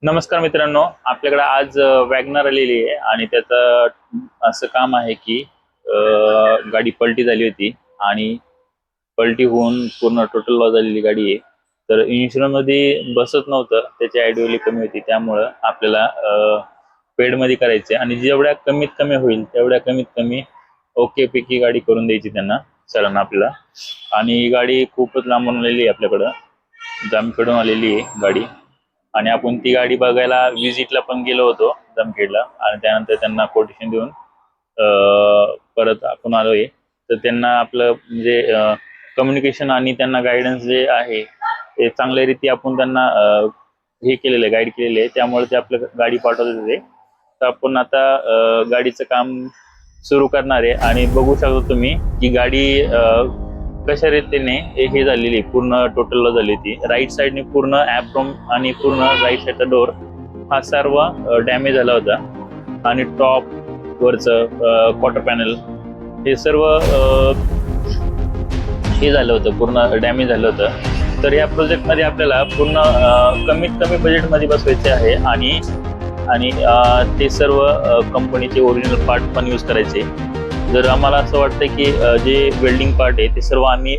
नमस्कार मित्रांनो, आपल्याकडे आज वॅगनर आलेली आहे आणि त्याचं असं काम आहे की गाडी पलटी झाली होती आणि पलटी होऊन पूर्ण टोटल लॉस झालेली गाडी आहे. तर इन्शुरन्स मध्ये बसत नव्हतं, त्याची आयडिओली कमी होती, त्यामुळं आपल्याला पेड मध्ये करायचे आणि जेवढ्या कमीत कमी होईल तेवढ्या कमीत कमी ओके पैकी गाडी करून द्यायची त्यांना सरांना आपल्याला. आणि ही गाडी खूपच लांबून आलेली आहे, आपल्याकडं जामखेडून आलेली आहे गाडी. आणि आपण ती गाडी बघायला विजिटला पण गेलो होतो जामखेडला आणि त्यानंतर त्यांना कोटेशन देऊन परत आपण आलोय. तर त्यांना आपलं म्हणजे कम्युनिकेशन आणि त्यांना गायडन्स जे आहे ते चांगल्या रीती आपण त्यांना हे केलेलं आहे, गाईड केलेले आहे, त्यामुळे ते आपलं गाडी पाठवत होते. तर आपण आता गाडीचं काम सुरू करणार आहे आणि बघू शकतो तुम्ही की गाडी कशा रीतीने हे झालेली आहे, पूर्ण टोटल झाली ती राईट साईडने पूर्ण ॲप्रोम आणि पूर्ण राईट साईडचा डोर हा सर्व डॅमेज झाला होता आणि टॉप वरचं क्वार्टर पॅनल हे सर्व हे झालं होतं, पूर्ण डॅमेज झालं होतं. तर या प्रोजेक्टमध्ये आपल्याला पूर्ण कमीत कमी बजेटमध्ये बसवायचे आहे आणि आणि ते सर्व कंपनीचे ओरिजिनल पार्ट पण यूज करायचे. जर आम्हाला असं वाटतं की जे वेल्डिंग पार्ट आहे ते सर्व आम्ही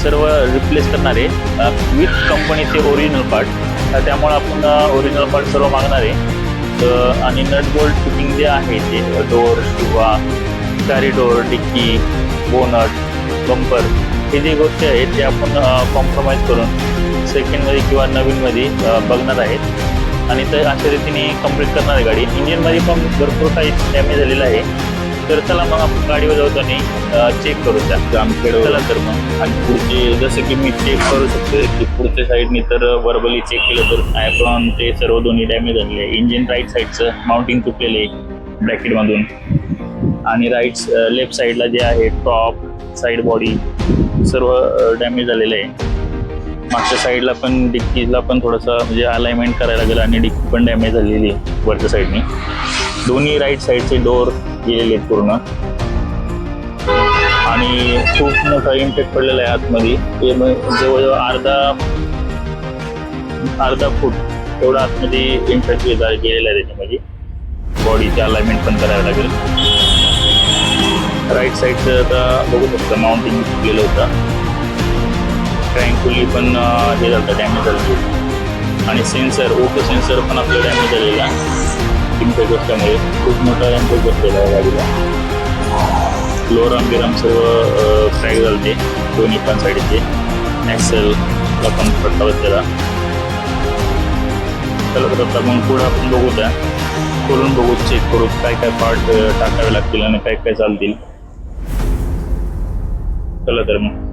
सर्व रिप्लेस करणार आहे विथ कंपनीचे ओरिजिनल पार्ट. त्यामुळे आपण ओरिजिनल पार्ट सर्व मागणार आहे. आणि नट बोल्ट फिटिंग जे आहे ते डोर किंवा कॉरिडोर, डिक्की, बोनट, बंपर हे जे गोष्टी आहेत ते आपण कॉम्प्रोमाइज करून सेकंडमध्ये किंवा नवीनमध्ये बघणार आहेत आणि तर अशा रीतीने कंप्लीट करणार आहे गाडी. इंजिनमध्ये पण भरपूर काही डॅमेज झालेलं आहे. तर चला मग आपण गाडीवर जाऊ आणि चेक करू त्या जामखेड. चला तर मग. आणि पुढचे जसं की मी चेक करू शकतो की पुढच्या साईडनी तर वर्बली चेक केलं तर ॲप्रॉन ते सर्व दोन्ही डॅमेज झालेले आहे. इंजिन राईट साईडचं माउंटिंग तुटलेलं आहे ब्रॅकेटमधून आणि लेफ्ट साईडला जे आहे टॉप साईड बॉडी सर्व डॅमेज झालेलं आहे. मागच्या साईडला पण डिक्कीला पण थोडंसं म्हणजे अलाइनमेंट करायला लागेल आणि डिक्की पण डॅमेज झालेली आहे वरच्या साईडनी. दोन्ही राईट साईडचे डोर गेलेले आहेत पूर्ण आणि खूप मोठा इम्पॅक्ट पडलेला आहे आतमध्ये. ते जवळजवळ अर्धा फूट एवढा आतमध्ये इम्पॅक्ट गेलेला आहे त्याच्यामध्ये. बॉडीचे अलाइनमेंट पण करायला लागेल. राईट साईडचं आता बघू शकता माउंटिंग गेलं होतं. क्रँकुली पण हे झालं डॅमेज झालं आणि सेन्सर ओके सेन्सर पण आपलं डॅमेज झालेला इम्पॅक्ट असल्यामुळे खूप मोठा इम्पॅक्ट बसलेला आहे गाडीला. लोराम बिराम सर्व क्रॅक झाले दोन्ही पण साईडचे. ॲक्सेलला पण फटका बसलेला. चला तर आता मग पुढं आपण बघू त्या खोलून बघू, चेक करू काय काय पार्ट टाकावे लागतील आणि काय काय चालतील. चला तर मग.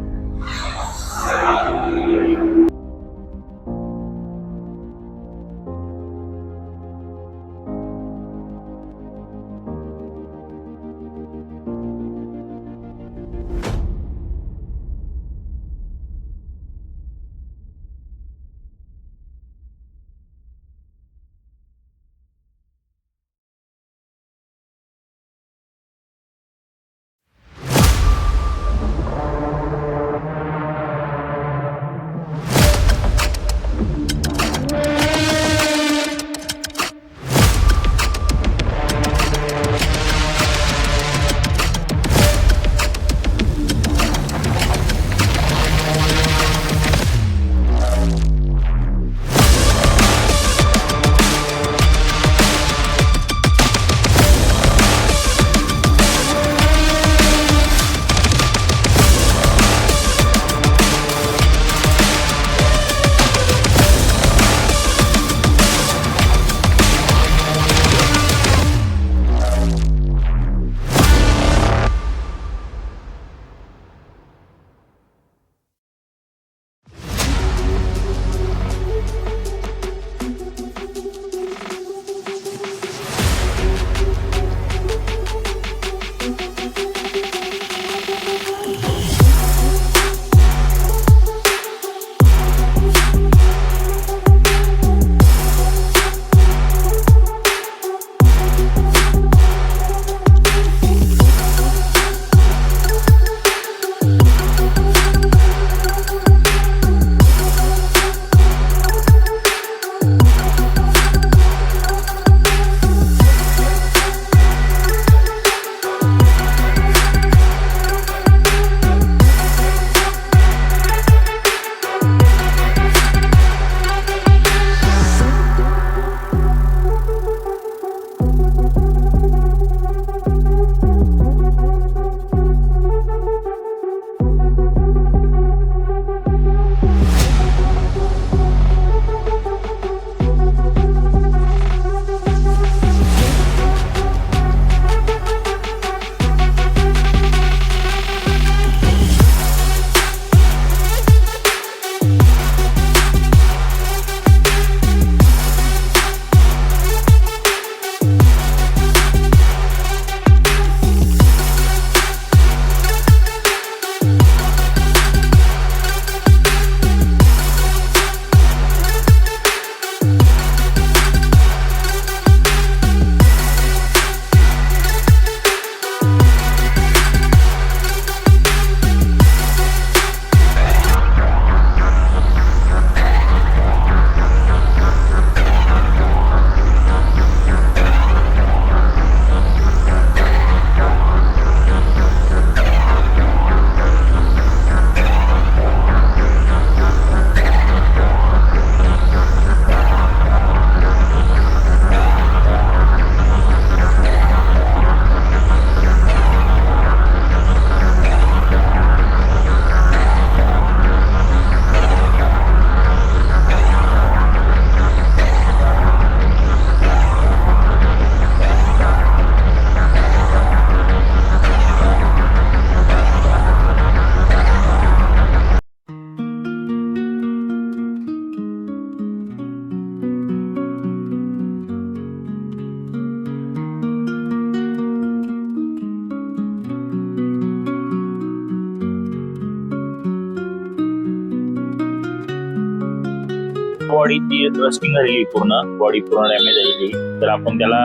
बॉडीची रस्टिंग झालेली पूर्ण बॉडी पूर्ण डॅमेज झालेली, तर आपण त्याला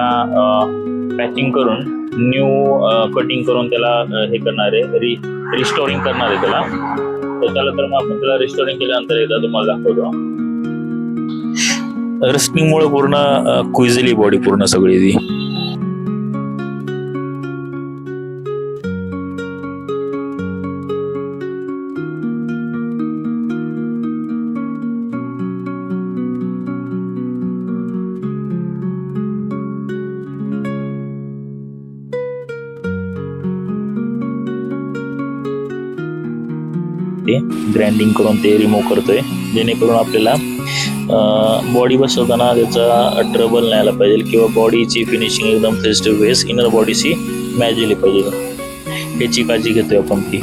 पॅचिंग करून न्यू कटिंग करून त्याला हे करणार आहे, रिस्टोरिंग करणार आहे त्याला. तर चला तर मग आपण त्याला रिस्टोरिंग केल्यानंतर एकदा तुम्हाला दाखवतो. रस्टिंगमुळे पूर्ण कुजली बॉडी पूर्ण सगळी ती. ग्राइंडिंग करून ते रिमूव्ह करतोय, जेणेकरून आपल्याला बॉडी बसवताना त्याचा ट्रबल नाही आला पाहिजे किंवा बॉडीची फिनिशिंग एकदम फेस टू फेस इनर बॉडीशी मॅच झाली पाहिजे, याची काळजी घेतोय आपण ती.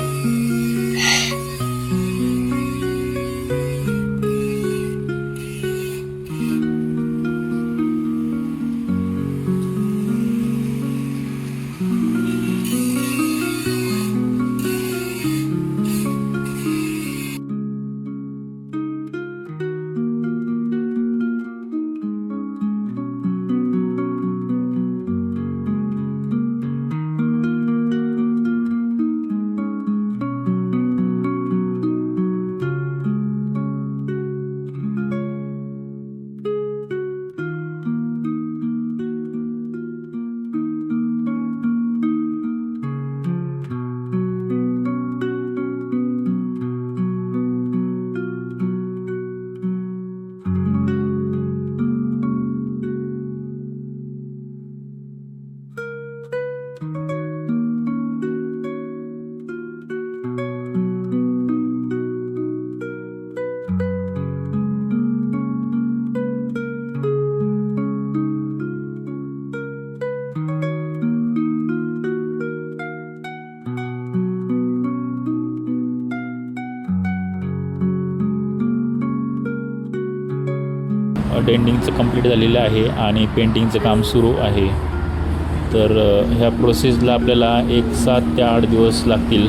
डेंटिंगचं कंप्लीट झालेलं आहे आणि पेंटिंगचं काम सुरू आहे. तर ह्या प्रोसेसला आपल्याला 7 ते 8 दिवस लागतील.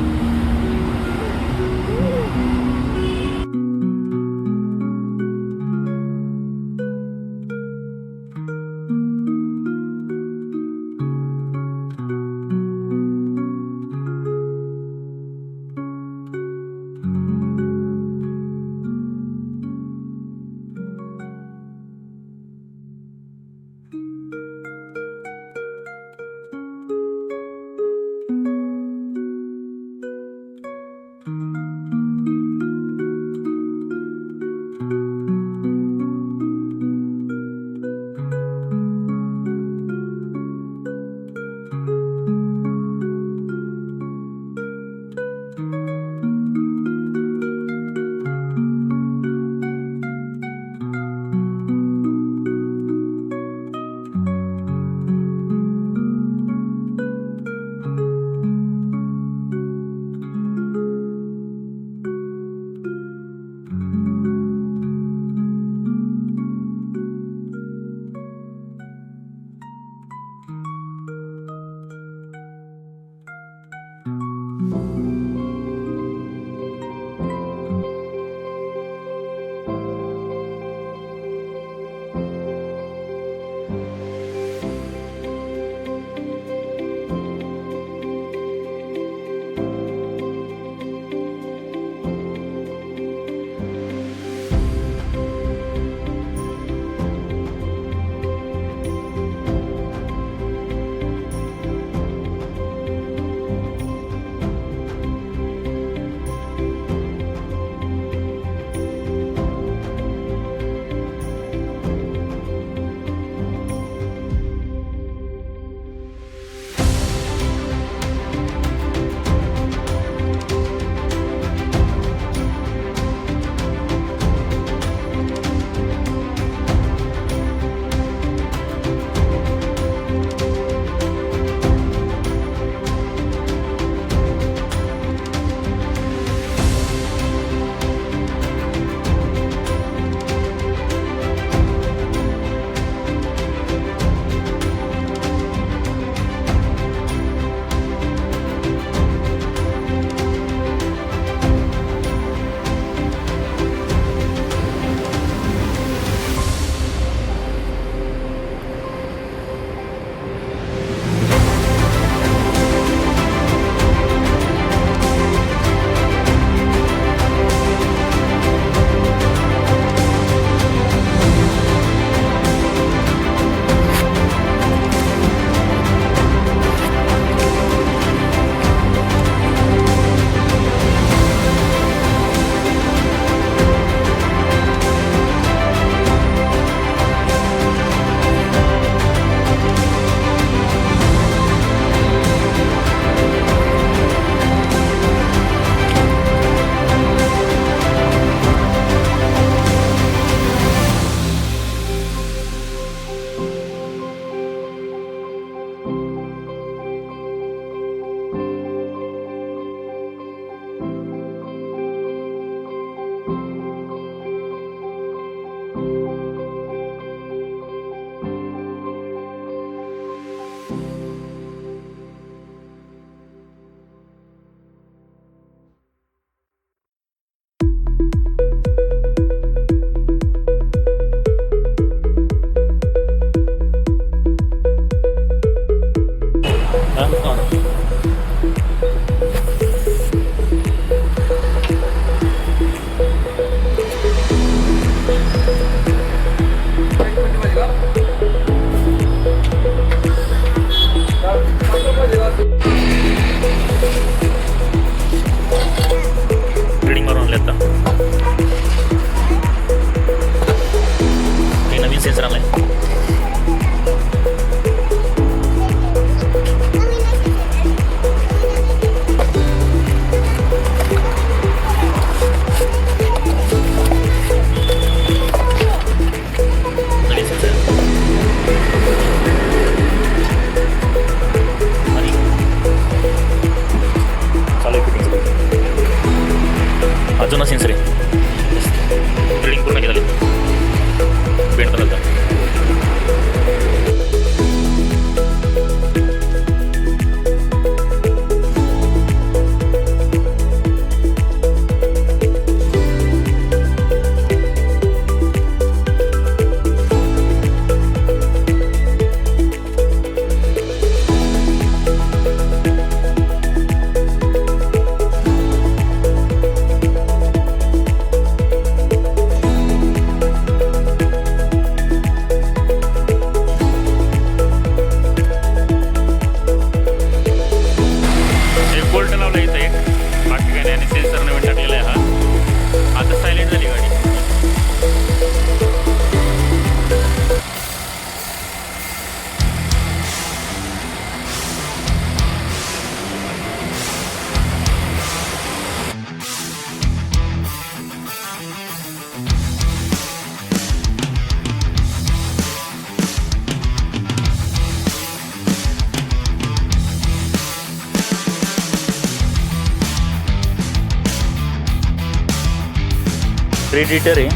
रेडिएटर आहे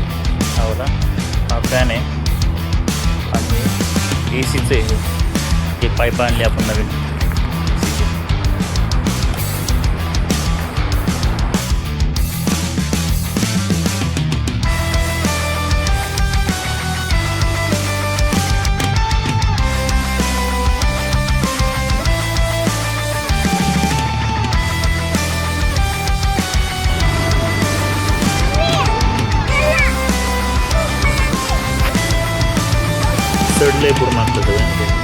हा बघा, हा फॅन आहे आणि AC चं आहे हे पाईप आणले आपण नवीन. चढलंय पूर्ण आपलं सगळं.